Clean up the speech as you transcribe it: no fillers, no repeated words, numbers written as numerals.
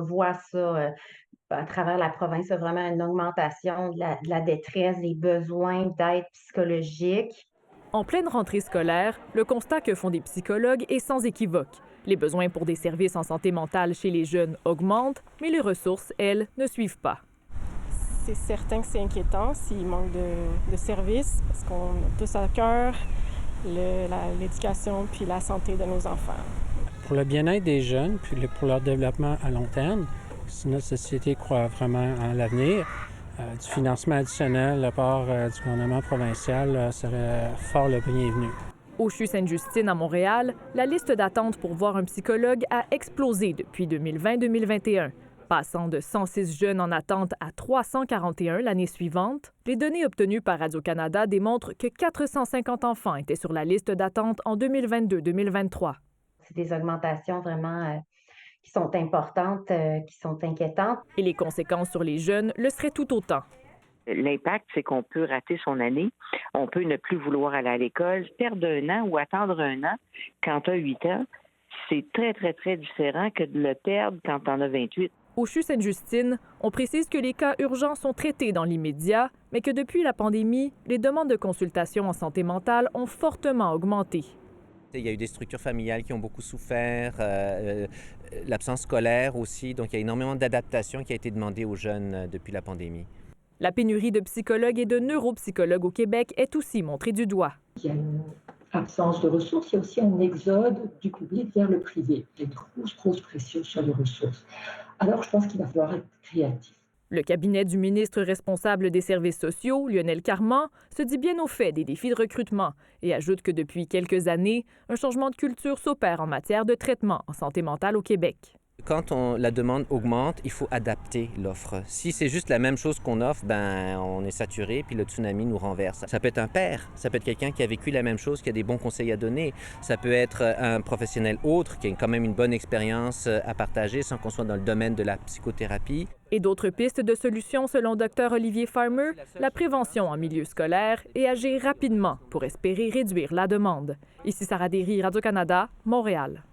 le voit ça à travers la province, il y a vraiment une augmentation de la détresse, des besoins d'aide psychologique. En pleine rentrée scolaire, le constat que font des psychologues est sans équivoque. Les besoins pour des services en santé mentale chez les jeunes augmentent, mais les ressources, elles, ne suivent pas. C'est certain que c'est inquiétant s'il manque de services, parce qu'on a tous à cœur l'éducation puis la santé de nos enfants. Pour le bien-être des jeunes, puis pour leur développement à long terme, si notre société croit vraiment en l'avenir, du financement additionnel de la part du gouvernement provincial serait fort le bienvenu. Au CHU Sainte-Justine à Montréal, la liste d'attente pour voir un psychologue a explosé depuis 2020-2021. Passant de 106 jeunes en attente à 341 l'année suivante, les données obtenues par Radio-Canada démontrent que 450 enfants étaient sur la liste d'attente en 2022-2023. C'est des augmentations vraiment qui sont importantes, qui sont inquiétantes. Et les conséquences sur les jeunes le seraient tout autant. L'impact, c'est qu'on peut rater son année, on peut ne plus vouloir aller à l'école, perdre un an ou attendre un an quand tu as 8 ans. C'est très, très, très différent que de le perdre quand tu en as 28. Au CHU Sainte-Justine, on précise que les cas urgents sont traités dans l'immédiat, mais que depuis la pandémie, les demandes de consultation en santé mentale ont fortement augmenté. Il y a eu des structures familiales qui ont beaucoup souffert, l'absence scolaire aussi, donc il y a énormément d'adaptation qui a été demandée aux jeunes depuis la pandémie. La pénurie de psychologues et de neuropsychologues au Québec est aussi montrée du doigt. Il y a une absence de ressources, il y a aussi un exode du public vers le privé. Il y a une grosse pression sur les ressources. Alors, je pense qu'il va falloir être créatif. Le cabinet du ministre responsable des services sociaux, Lionel Carman, se dit bien au fait des défis de recrutement et ajoute que depuis quelques années, un changement de culture s'opère en matière de traitement en santé mentale au Québec. Quand la demande augmente, il faut adapter l'offre. Si c'est juste la même chose qu'on offre, on est saturé, puis le tsunami nous renverse. Ça peut être un père, ça peut être quelqu'un qui a vécu la même chose, qui a des bons conseils à donner. Ça peut être un professionnel autre qui a quand même une bonne expérience à partager sans qu'on soit dans le domaine de la psychothérapie. Et d'autres pistes de solutions selon Dr Olivier Farmer, la prévention en milieu scolaire et agir rapidement pour espérer réduire la demande. Ici Sarah Derry, Radio-Canada, Montréal.